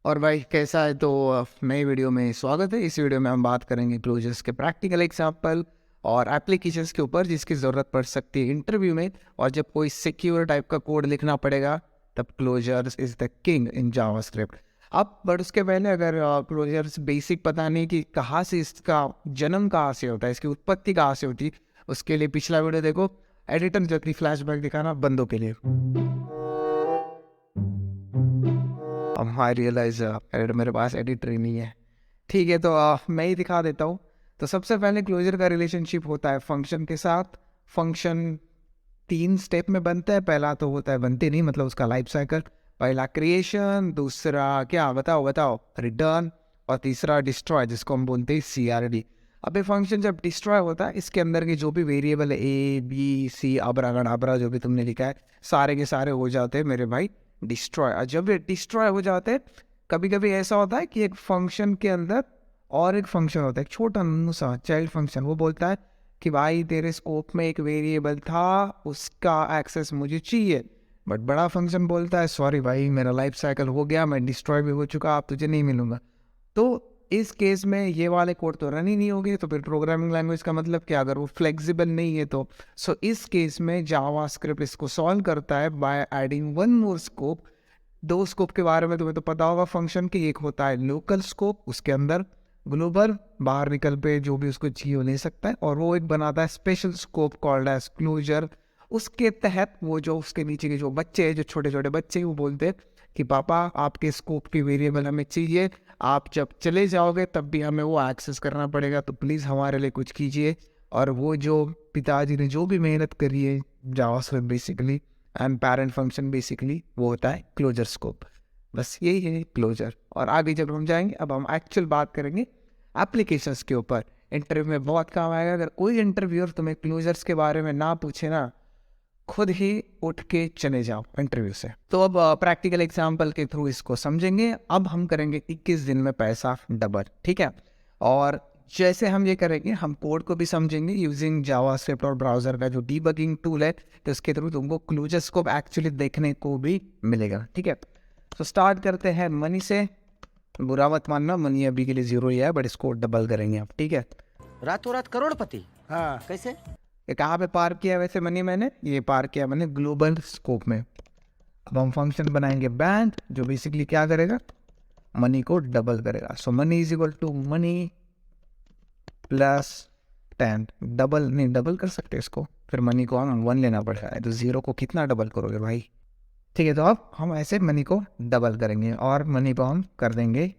और भाई कैसा है? तो नई वीडियो में स्वागत है। इस वीडियो में हम बात करेंगे क्लोजर्स के प्रैक्टिकल एग्जांपल और एप्लीकेशंस के ऊपर जिसकी ज़रूरत पड़ सकती है इंटरव्यू में। और जब कोई सिक्योर टाइप का कोड लिखना पड़ेगा तब closures is the king in JavaScript. अब बट उसके पहले अगर क्लोजर्स बेसिक पता नहीं कि कहाँ से इसका जन्म कहाँ से होता है, इसकी उत्पत्ति कहाँ से होती, उसके लिए पिछला वीडियो देखो। एडिटर जल्दी फ्लैशबैक दिखाना बंदों के लिए। अब आई रियलाइज एडिटर मेरे पास एडिटर ही नहीं है। ठीक है, तो मैं ही दिखा देता हूँ। तो सबसे पहले क्लोजर का रिलेशनशिप होता है फंक्शन के साथ। फंक्शन 3 स्टेप में बनता है। पहला तो होता है, बनते नहीं मतलब उसका लाइफ साइकिल। पहला क्रिएशन, दूसरा क्या बताओ रिटर्न, और तीसरा डिस्ट्रॉय जिसको हम बोलते हैं CRD। अब ये फंक्शन जब डिस्ट्रॉय होता है, इसके अंदर के जो भी वेरिएबल है ABC अबरा गणाबरा जो भी तुमने लिखा है, सारे के सारे हो जाते हैं मेरे भाई डिस्ट्रॉय। और जब ये डिस्ट्रॉय हो जाते हैं, कभी कभी ऐसा होता है कि एक फंक्शन के अंदर और एक फंक्शन होता है, एक छोटा सा चाइल्ड फंक्शन, वो बोलता है कि भाई तेरे स्कोप में एक वेरिएबल था, उसका एक्सेस मुझे चाहिए। बट बड़ा फंक्शन बोलता है सॉरी भाई, मेरा लाइफ साइकिल हो गया, मैं डिस्ट्रॉय भी हो चुका, आप तुझे नहीं मिलूंगा। तो इस केस में ये वाले कोड तो रन ही नहीं होंगे। तो फिर प्रोग्रामिंग लैंग्वेज का मतलब क्या, अगर वो फ्लेक्सिबल नहीं है तो। सो इस केस में जावास्क्रिप्ट इसको सॉल्व करता है by adding one more scope. 2 scope के बारे में तुम्हें तो पता होगा फंक्शन की। एक होता है लोकल स्कोप, उसके अंदर ग्लोबल बाहर निकल पे जो भी उसको चाहिए वो ले सकता है। और वो एक बनाता है special scope called as closure. उसके तहत वो जो उसके नीचे के जो बच्चे हैं, जो छोटे छोटे बच्चे, वो बोलते हैं कि पापा आपके स्कोप की वेरिएबल हमें चाहिए, आप जब चले जाओगे तब भी हमें वो एक्सेस करना पड़ेगा, तो प्लीज़ हमारे लिए कुछ कीजिए। और वो जो पिताजी ने जो भी मेहनत करी है JavaScript basically and parent function basically, वो होता है क्लोजर स्कोप। बस यही है क्लोजर। और आगे जब हम जाएंगे, अब हम एक्चुअल बात करेंगे एप्लीकेशंस के ऊपर। इंटरव्यू में बहुत काम आएगा। अगर कोई इंटरव्यूअर तुम्हें क्लोजर्स के बारे में ना पूछे ना, खुद ही उठ के चले जाओ इंटरव्यू से। तो अब प्रैक्टिकल एग्जांपल के थ्रू इसको समझेंगे। अब हम करेंगे 21 दिन में पैसा डबल, ठीक है। और जैसे हम ये करेंगे, हम कोड को भी समझेंगे यूजिंग जावास्क्रिप्ट और ब्राउजर का जो डीबगिंग टूल है, तो इसके थ्रू तुमको क्लोजर स्कोप एक्चुअली देखने को भी मिलेगा, ठीक है। तो स्टार्ट करते हैं मनी से। बुरा मत मानना, मनी अभी के लिए 0 ही है, बट इसको डबल करेंगे आप, ठीक है। रातों रात करोड़पति। हाँ, कैसे? ये कहाँ पे पार किया वैसे मनी? मैंने ये पार किया मैंने ग्लोबल स्कोप में। अब हम फंक्शन बनाएंगे बैंक, जो बेसिकली क्या करेगा, मनी को डबल करेगा। So money is equal to money plus 10। Double नहीं, डबल कर सकते इसको, फिर मनी को हम 1 लेना पड़ेगा, तो 0 को कितना डबल करोगे भाई? ठीक है, तो अब हम ऐसे मनी को डबल करेंगे और मनी को हम कर देंगे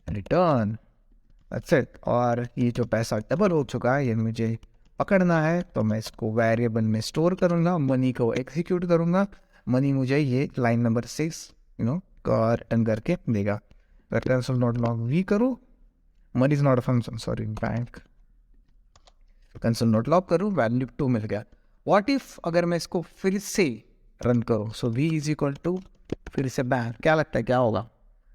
रिटर्न। That's it. और ये जो पैसा डबल हो चुका है, ये मुझे पकड़ना है, तो मैं इसको वेरिएबल में स्टोर करूँगा, मनी को एग्जीक्यूट करूँगा। मनी मुझे ये लाइन नंबर 6 रिटर्न करके देगा। कंसोल नॉट लॉग वी करूँ, money is not a function, sorry bank, console not log करूँ, वैल्यू 2 मिल गया। व्हाट इफ अगर मैं इसको फिर से रन करूँ, so v is equal to फिर से बैंक, क्या लगता है क्या होगा?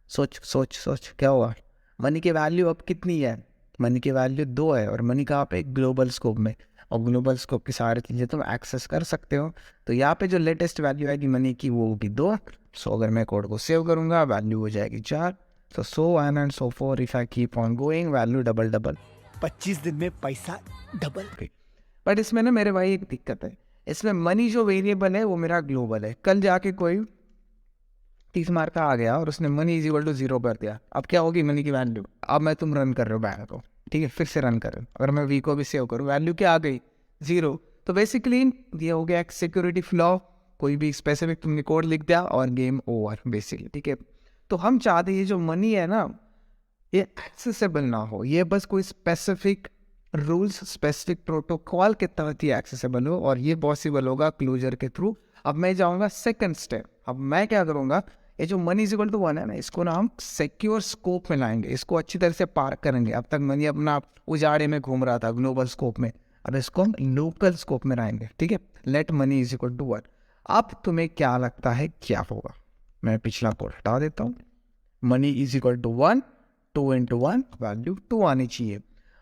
सोच सोच सोच, क्या होगा? मनी की वैल्यू अब कितनी है? मनी की वैल्यू 2 है, और मनी कहाँ पे? ग्लोबल स्कोप में। और ग्लोबल स्कोप की सारी चीज़ें तुम एक्सेस कर सकते हो। तो यहाँ पे जो लेटेस्ट वैल्यू आएगी मनी की, वो होगी 2। सो अगर मैं कोड को सेव करूँगा, वैल्यू हो जाएगी 4। तो so on and so four, if I keep on going, value double double. 25 दिन में पैसा डबल। बट इसमें ना मेरे भाई एक दिक्कत है, इसमें मनी जो वेरिएबल है वो मेरा ग्लोबल है। कल जाके कोई 30 मार्क का आ गया और उसने मनी इज इक्वल टू 0 कर दिया, अब क्या होगी मनी की वैल्यू? अब मैं तुम रन कर रहे हो बैंक को, ठीक है, फिर से रन कर रहे हो, अगर मैं वी को भी सेव करूँ, वैल्यू क्या आ गई? 0। तो बेसिकली ये हो गया एक सिक्योरिटी फ्लॉ। कोई भी स्पेसिफिक तुमने कोड लिख दिया और गेम ओवर बेसिकली, ठीक है। तो हम चाहते ये जो मनी है ना, ये एक्सेसिबल ना हो, ये बस कोई स्पेसिफिक रूल्स, स्पेसिफिक प्रोटोकॉल के तहत ही एक्सेसिबल हो, और ये पॉसिबल होगा क्लोजर के थ्रू। अब मैं जाऊंगा सेकंड स्टेप। अब मैं क्या करूंगा, ये जो मनी इज इक्वल टू 1 है ना, इसको ना हम सिक्योर स्कोप में लाएंगे, इसको अच्छी तरह से पार करेंगे। अब तक मनी अपना उजाड़े में घूम रहा था ग्लोबल स्कोप में, अब इसको हम लोकल स्कोप में लाएंगे, ठीक है। Let money is equal to 1। अब तुम्हें क्या लगता है क्या होगा? मैं पिछला कोड हटा देता हूँ। Money is equal to 1, 2 into 1, value 2 आनी चाहिए।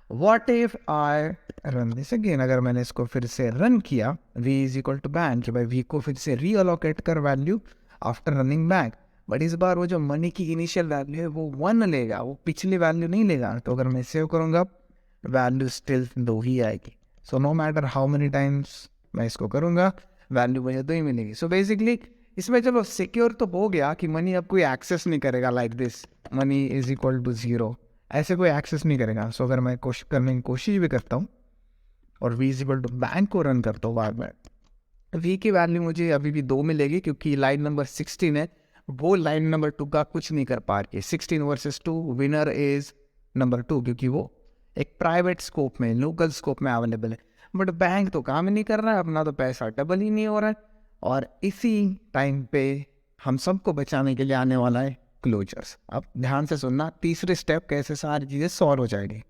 What if I run this again? अगर मैंने इसको फिर से रन किया, v is equal to bank, भाई v को फिर से रीअलोकेट कर value after running bank, but इस बार वो जो मनी की इनिशियल वैल्यू है वो 1 लेगा, वो पिछली वैल्यू नहीं लेगा। तो अगर मैं सेव करूँगा वैल्यू स्टिल 2 ही आएगी। So no matter how many times मैं इसको करूँगा, वैल्यू मुझे 2 ही मिलेगी। सो बेसिकली इसमें चलो सिक्योर तो हो गया कि मनी अब कोई एक्सेस नहीं करेगा like this, money is equal to 0, ऐसे कोई एक्सेस नहीं करेगा। सो अगर मैं कोशिश करने की कोशिश भी करता हूँ और v is equal to bank को रन करता हूँ बाद में, वी की वैल्यू मुझे अभी भी 2 मिलेगी क्योंकि लाइन नंबर 16 है, वो लाइन नंबर 2 का कुछ नहीं कर पा रही है। 16 वर्सेस 2, विनर इज नंबर 2 क्योंकि वो एक प्राइवेट स्कोप में, लोकल स्कोप में अवेलेबल है। बट बैंक तो काम ही नहीं कर रहा है, अपना तो पैसा डबल ही नहीं हो रहा है। और इसी टाइम पे हम सबको बचाने के लिए आने वाला है क्लोजर्स। अब ध्यान से सुनना, तीसरे स्टेप कैसे सारी चीज़ें सॉल्व हो जाएगी।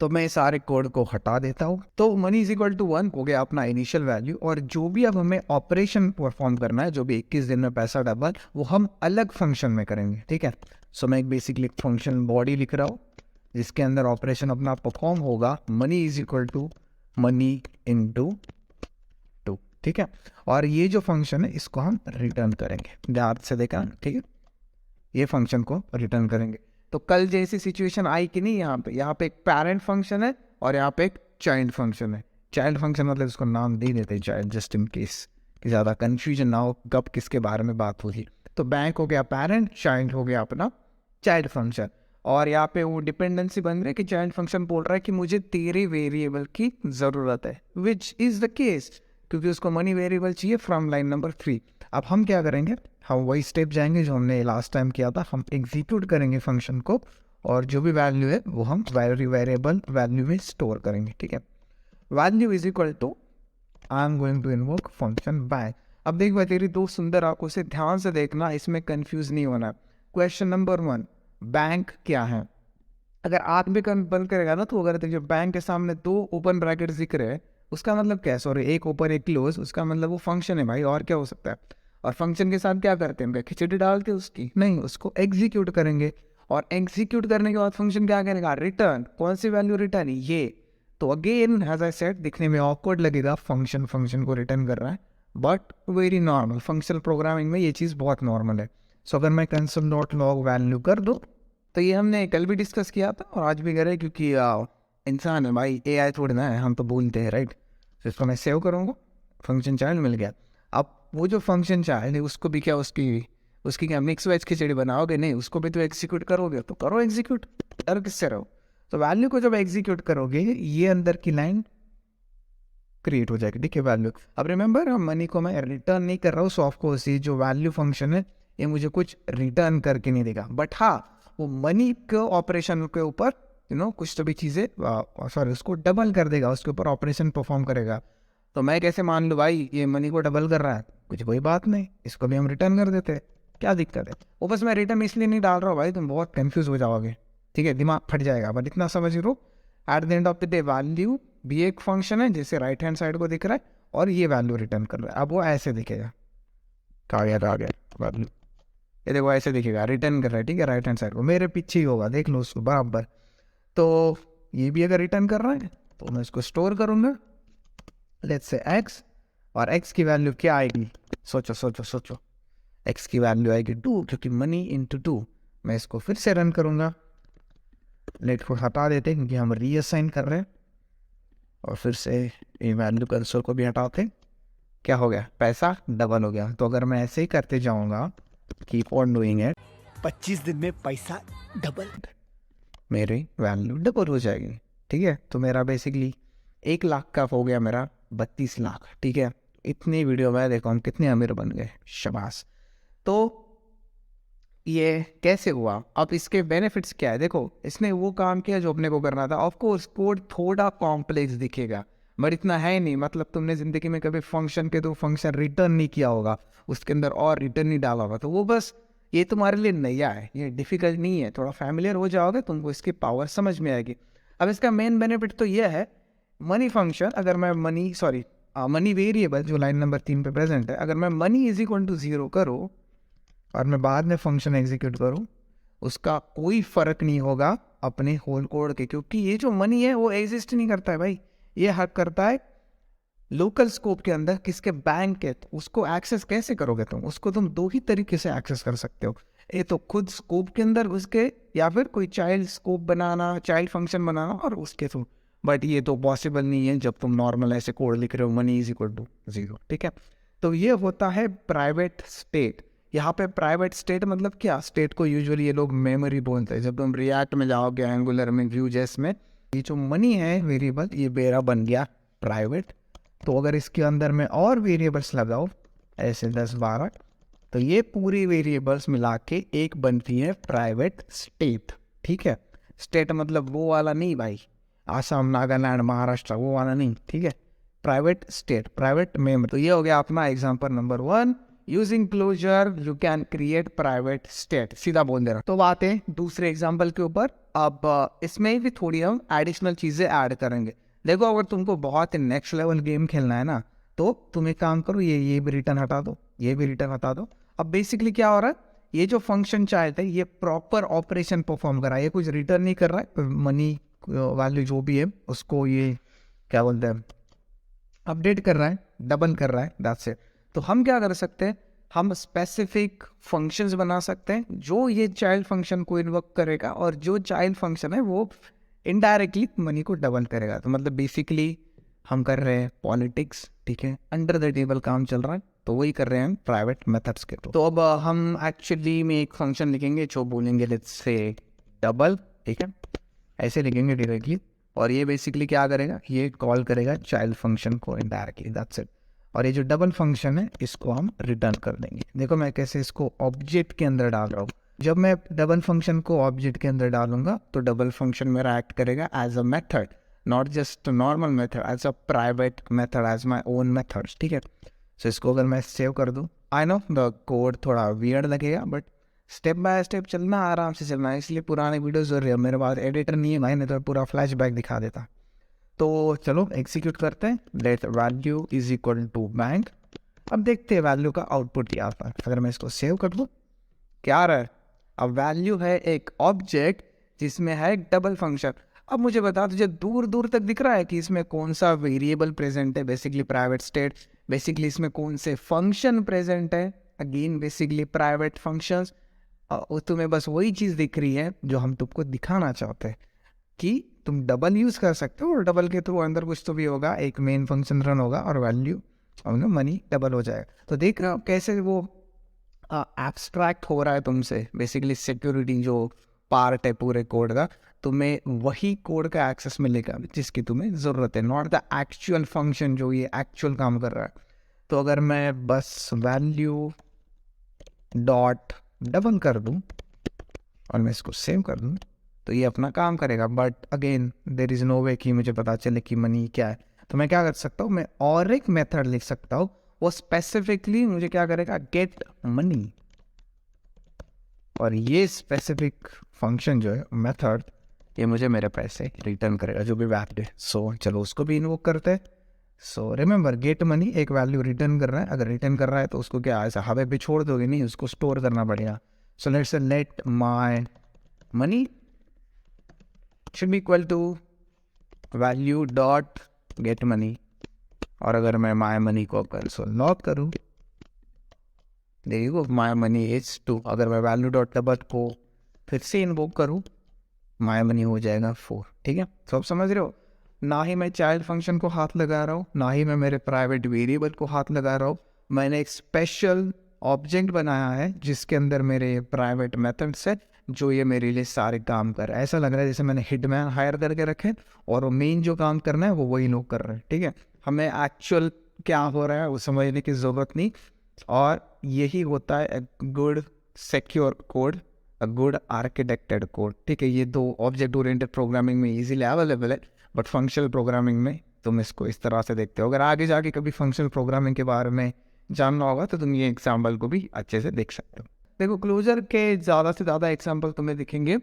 तो मैं सारे कोड को हटा देता हूँ। तो मनी इज इक्वल टू 1 हो गया अपना इनिशियल वैल्यू, और जो भी अब हमें ऑपरेशन परफॉर्म करना है, जो भी 21 दिन में पैसा डबल, वो हम अलग फंक्शन में करेंगे, ठीक है। सो मैं एक बेसिकली फंक्शन बॉडी लिख रहा हूँ जिसके अंदर ऑपरेशन अपना परफॉर्म होगा, money is equal to money into 2, ठीक है। और ये जो फंक्शन है इसको हम रिटर्न करेंगे, ध्यान से देखा, ठीक है। ये फंक्शन को रिटर्न करेंगे। तो कल जैसी सिचुएशन आई कि नहीं, यहाँ पे एक पेरेंट फंक्शन है और यहाँ पे एक चाइल्ड फंक्शन है। चाइल्ड फंक्शन मतलब इसको नाम दे देते हैं चाइल्ड, जस्ट इन केस कि ज़्यादा कन्फ्यूजन ना हो कब किसके बारे में बात होगी। तो बैंक हो गया पेरेंट, चाइल्ड हो गया अपना चाइल्ड फंक्शन। और यहाँ पे वो डिपेंडेंसी बन रही है कि चाइल्ड फंक्शन बोल रहा है कि मुझे तेरे वेरिएबल की ज़रूरत है, विच इज़ द केस, क्योंकि उसको मनी वेरिएबल चाहिए फ्रॉम लाइन नंबर 3। अब हम क्या करेंगे, हम वही स्टेप जाएंगे जो हमने लास्ट टाइम किया था। हम एग्जीक्यूट करेंगे फंक्शन को और जो भी वैल्यू है वो हम वेरिएबल वैल्यू में स्टोर करेंगे, ठीक है। Value is equal to I am going to invoke function bank. अब देख भाई, तेरी दो सुंदर आंखों से ध्यान से देखना, इसमें कंफ्यूज नहीं होना। क्वेश्चन नंबर 1, बैंक क्या है। अगर आंख भी बंद करेगा ना, तो अगर तुझे बैंक के सामने 2 ओपन ब्रैकेट दिख रहे हैं, उसका मतलब क्या है, सॉरी एक ओपन एक क्लोज, उसका मतलब वो फंक्शन है भाई, और क्या हो सकता है। और फंक्शन के साथ क्या करते हैं, खिचड़ी डालते हैं उसकी नहीं, उसको एग्जीक्यूट करेंगे। और एग्जीक्यूट करने के बाद फंक्शन क्या करेगा, रिटर्न। कौन सी वैल्यू रिटर्न, ये। तो अगेन एज आई सेड, दिखने में ऑकवर्ड लगेगा, फंक्शन को रिटर्न कर रहा है, but very normal. Functional programming में ये चीज़ बहुत नॉर्मल है। सो अगर मैं कंसोल डॉट लॉग वैल्यू कर दूँ, तो ये हमने कल भी डिस्कस किया था और आज भी करें, क्योंकि इंसान है भाई, एआई थोड़ी ना है, हम तो बोलते हैं, राइट। तो इसको मैं सेव करूँगा, फंक्शन चाइल्ड मिल गया। अब वो जो फंक्शन चाइल्ड है उसको भी क्या, उसकी क्या मिक्स वेज खिचड़ी बनाओगे, नहीं, उसको भी तो एग्जीक्यूट करोगे, तो करो एग्जीक्यूट, डर किससे रहो। तो वैल्यू को जब एग्जीक्यूट करोगे, ये अंदर की लाइन क्रिएट हो जाएगी, ठीक है, वैल्यू। अब रिमेंबर, मनी को मैं रिटर्न नहीं कर रहा हूँ, सो ऑफकोर्स ये जो वैल्यू फंक्शन है ये मुझे कुछ रिटर्न करके नहीं देगा, बट हाँ वो मनी के ऑपरेशन के ऊपर कुछ तो भी चीज़ें, सॉरी, उसको डबल कर देगा, उसके ऊपर ऑपरेशन परफॉर्म करेगा। तो मैं कैसे मान लूँ भाई ये मनी को डबल कर रहा है, कुछ कोई बात नहीं, इसको भी हम रिटर्न कर देते हैं, क्या दिक्कत है। वो बस मैं रिटर्न इसलिए नहीं डाल रहा हूँ भाई, तुम बहुत कंफ्यूज हो जाओगे, ठीक है, दिमाग फट जाएगा, बट इतना समझ लो, at the end of the day value भी एक फंक्शन है, जैसे राइट हैंड साइड को दिख रहा है, और ये वैल्यू रिटर्न कर रहा है। अब वो ऐसे दिखेगा, आ गया वैल्यू, ये देखो ऐसे दिखेगा, रिटर्न कर रहा है, ठीक है, राइट हैंड साइड को, मेरे पीछे ही होगा, देख लो उसको बराबर। तो ये भी अगर रिटर्न कर रहा है तो मैं इसको स्टोर करूँगा, लेट्स से एक्स, और एक्स की वैल्यू क्या आएगी, सोचो, एक्स की वैल्यू आएगी 2, क्योंकि मनी इंटू 2। मैं इसको फिर से रन करूँगा, लेट को हटा देते हैं क्योंकि हम रीअसाइन कर रहे हैं, और फिर से ये वैल्यू कंसोल को भी हटाते, क्या हो गया, पैसा डबल हो गया। तो अगर मैं ऐसे ही करते जाऊँगा, कीप ऑन डूइंग इट, 25 दिन में पैसा डबल, मेरी वैल्यू डबल हो जाएगी, ठीक है। तो मेरा बेसिकली 1 लाख का हो गया मेरा 32 लाख, ठीक है। इतनी वीडियो में देखो हम कितने अमीर बन गए, शाबाश। तो ये कैसे हुआ, अब इसके बेनिफिट्स क्या है, देखो इसने वो काम किया जो अपने को करना था। ऑफ कोर्स कोड थोड़ा कॉम्प्लेक्स दिखेगा, बट इतना है नहीं, मतलब तुमने ज़िंदगी में कभी फंक्शन के तो फंक्शन रिटर्न नहीं किया होगा, उसके अंदर और रिटर्न नहीं डाला होगा, तो वो बस ये तुम्हारे लिए नया है, ये डिफ़िकल्ट नहीं है, थोड़ा फैमिलियर हो जाओगे तुमको इसकी पावर समझ में आएगी। अब इसका मेन बेनिफिट तो यह है, मनी फंक्शन, अगर मैं मनी वेरिएबल जो लाइन नंबर 3 पे प्रेजेंट है, अगर मैं मनी इज इक्वल टू 0 करूँ और मैं बाद में फंक्शन एग्जीक्यूट करूँ, उसका कोई फ़र्क नहीं होगा अपने होल कोड के, क्योंकि ये जो मनी है वो एग्जिस्ट नहीं करता है भाई, ये हक करता है लोकल स्कोप के अंदर, किसके, बैंक के। तो उसको एक्सेस कैसे करोगे तुम, उसको तुम 2 ही तरीके से एक्सेस कर सकते हो। ये तो खुद स्कोप के अंदर घुस के या फिर कोई चाइल्ड स्कोप बनाना, चाइल्ड फंक्शन बनाना और उसके थ्रू, बट ये तो पॉसिबल नहीं है जब तुम नॉर्मल ऐसे कोड लिख रहे हो मनी इज इक्वल टू 0, ठीक है। तो ये होता है प्राइवेट स्टेट। यहाँ पे प्राइवेट स्टेट मतलब क्या, स्टेट को यूजुअली ये लोग मेमोरी बोलते हैं। जब तुम रिएक्ट में जाओगे, एंगुलर में, व्यूजेस में, ये जो मनी है वेरिएबल, ये मेरा बन गया प्राइवेट। तो अगर इसके अंदर में और वेरिएबल्स लगाओ ऐसे 10-12, तो ये पूरी वेरिएबल्स मिला के एक बनती है प्राइवेट स्टेट, ठीक है। स्टेट मतलब वो वाला नहीं भाई, आसाम, नागालैंड, महाराष्ट्र, वो वाला नहीं, ठीक है। Private state, private memory. तो ये हो गया अपना example number 1, using closure you can create private state, सीधा बोल दे रहा। तो बात है दूसरे एग्जांपल के ऊपर। अब इसमें भी थोड़ी हम एडिशनल चीज़ें ऐड करेंगे। देखो, अगर तुमको बहुत नेक्स्ट लेवल गेम खेलना है ना, तो तुम एक काम करो, ये भी रिटर्न हटा दो, ये भी रिटर्न हटा दो। अब बेसिकली क्या हो रहा है, ये जो फंक्शन चाइल्ड है ये प्रॉपर ऑपरेशन परफॉर्म कर रहा है, ये कुछ रिटर्न नहीं कर रहा है। मनी वैल्यू जो भी है उसको ये क्या बोलते हैं, अपडेट कर रहा है, डबल कर रहा है, दैट्स इट। तो हम क्या कर सकते हैं, हम स्पेसिफिक फंक्शंस बना सकते हैं जो ये चाइल्ड फंक्शन को इन्वोक करेगा, और जो चाइल्ड फंक्शन है वो इनडायरेक्टली मनी को डबल करेगा। तो मतलब बेसिकली हम कर रहे हैं पॉलिटिक्स, ठीक है, अंडर द टेबल काम चल रहा है, तो वही कर रहे हैं हम प्राइवेट मेथड्स के। तो अब हम एक्चुअली में एक फंक्शन लिखेंगे जो बोलेंगे लेट्स से डबल, ठीक है, ऐसे लिखेंगे डायरेक्टली। और ये बेसिकली क्या करेगा, ये कॉल करेगा चाइल्ड फंक्शन को इनडायरेक्टली, दैट्स इट। और ये जो डबल फंक्शन है इसको हम रिटर्न कर देंगे। देखो मैं कैसे इसको ऑब्जेक्ट के अंदर डाल रहा हूँ। जब मैं डबल फंक्शन को ऑब्जेक्ट के अंदर डालूंगा तो डबल फंक्शन मेरा एक्ट करेगा as a method, not just normal method, as a private method, as my own methods, ठीक है। सो इसको अगर मैं सेव कर दूँ, आई नो द कोड थोड़ा वियर्ड लगेगा, बट स्टेप बाय स्टेप चलना, आराम से चलना है। इसलिए पुराने वीडियोस हो रही है, मेरे पास एडिटर नहीं है भाई, नहीं तो पूरा फ्लैशबैक दिखा देता। तो चलो एग्जीक्यूट करते हैं, let value is equal to bank. अब देखते हैं वैल्यू का आउटपुट यहाँ पर। अगर मैं इसको सेव कर दूँ, क्या आ रहा है, अब वैल्यू है एक ऑब्जेक्ट जिसमें है एक डबल फंक्शन। अब मुझे बता, तुझे दूर दूर तक दिख रहा है कि इसमें कौन सा वेरिएबल प्रेजेंट है, बेसिकली प्राइवेट स्टेट, बेसिकली इसमें कौन से फंक्शन प्रेजेंट है, अगेन बेसिकली प्राइवेट फंक्शंस। तुम्हें बस वही चीज़ दिख रही है जो हम तुमको दिखाना चाहते हैं, कि तुम डबल यूज़ कर सकते हो, और डबल के थ्रू अंदर कुछ तो भी होगा, एक मेन फंक्शन रन होगा और वैल्यू मनी डबल हो जाएगा। तो देख रहे हो कैसे वो एब्स्ट्रैक्ट हो रहा है तुमसे, बेसिकली सिक्योरिटी जो पार्ट है पूरे कोड का, तुम्हें वही कोड का एक्सेस मिलेगा जिसकी तुम्हें ज़रूरत है, नॉट द एक्चुअल फंक्शन जो ये एक्चुअल काम कर रहा है। तो अगर मैं बस वैल्यू डॉट डबल कर दूं और मैं इसको सेव कर दूं, तो ये अपना काम करेगा। But again there is no way कि मुझे पता चले कि मनी क्या है। तो मैं क्या कर सकता हूँ, मैं और एक मेथड लिख सकता हूँ, वो स्पेसिफिकली मुझे क्या करेगा, गेट मनी। और ये स्पेसिफिक फंक्शन जो है, मेथड, ये मुझे मेरे पैसे रिटर्न करेगा जो भी वैल्यू है। सो चलो उसको भी इन्वोक करते हैं। सो रिमेंबर, गेट मनी एक वैल्यू रिटर्न कर रहा है। अगर रिटर्न कर रहा है तो उसको क्या ऐसा हवा पे छोड़ दोगे, नहीं, उसको स्टोर करना पड़ेगा। So let's say let my money should be equal to value dot get money. और अगर मैं माय मनी को कंसोल लॉग करूँ, देखिए माय मनी इज 2। अगर मैं वैल्यू डॉट डबल को फिर से इन्वोक करूँ, माय मनी हो जाएगा 4, ठीक है। तो आप समझ रहे हो, ना ही मैं चाइल्ड फंक्शन को हाथ लगा रहा हूँ, ना ही मैं मेरे प्राइवेट वेरिएबल को हाथ लगा रहा हूँ। मैंने एक स्पेशल ऑब्जेक्ट बनाया है जिसके अंदर मेरे प्राइवेट मेथड्स है जो ये मेरे लिए सारे काम कर रहा है। ऐसा लग रहा है जैसे मैंने हिटमैन हायर करके रखे और वो मेन जो काम करना है वो वही लोग कर रहे हैं, ठीक है। हमें एक्चुअल क्या हो रहा है वो समझने की ज़रूरत नहीं। और यही होता है good secure code, a good architected code, ठीक है। ये दो ऑब्जेक्ट ओरिएंटेड प्रोग्रामिंग में इजीली अवेलेबल है, बट फंक्शनल प्रोग्रामिंग में तुम इसको इस तरह से देखते हो। अगर आगे जाके कभी फंक्शनल प्रोग्रामिंग के बारे में जानना होगा तो तुम ये एग्जाम्पल को भी अच्छे से देख सकते हो। देखो, क्लोजर के ज़्यादा से ज़्यादा एग्जाम्पल तुम्हें दिखेंगे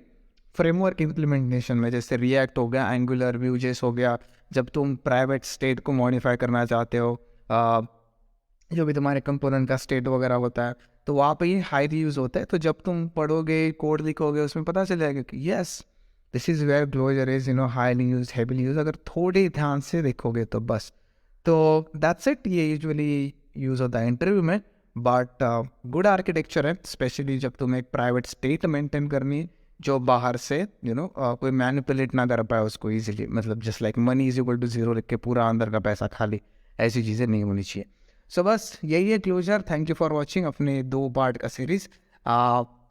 फ्रेमवर्क इम्प्लीमेंटेशन में, जैसे रिएक्ट हो गया, एंगुलर, व्यूजेस हो गया। जब तुम प्राइवेट स्टेट को मॉडिफाई करना चाहते हो, जो भी तुम्हारे कंपोनेंट का स्टेट वगैरह होता है, तो वहाँ पे ये हाईली यूज़ होता है। तो जब तुम पढ़ोगे, कोड लिखोगे, उसमें पता चल जाएगा कि yes this is where closure is highly use, heavily use. अगर थोड़े ध्यान से देखोगे तो बस, तो दैट्स इट। ये यूजुअली यूज़ होता है इंटरव्यू में, बट गुड आर्किटेक्चर है, स्पेशली जब तुम्हें एक प्राइवेट स्टेट मेंटेन करनी है जो बाहर से कोई मैनिपुलेट ना कर पाए उसको इजीली, मतलब just like money is equal to zero लिख के पूरा अंदर का पैसा खाली, ऐसी चीज़ें नहीं होनी चाहिए। सो बस यही है closure. Thank you for watching अपने 2 पार्ट का सीरीज़।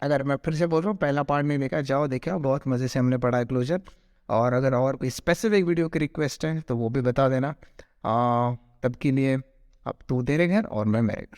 अगर मैं फिर से बोल रहा हूँ, पहला पार्ट नहीं देखा, जाओ देखा, बहुत मज़े से हमने पढ़ा है क्लोजर। और अगर और कोई स्पेसिफिक वीडियो की रिक्वेस्ट है तो वो भी बता देना। तब के लिए अब तू तेरे घर और मैं मेरे घर।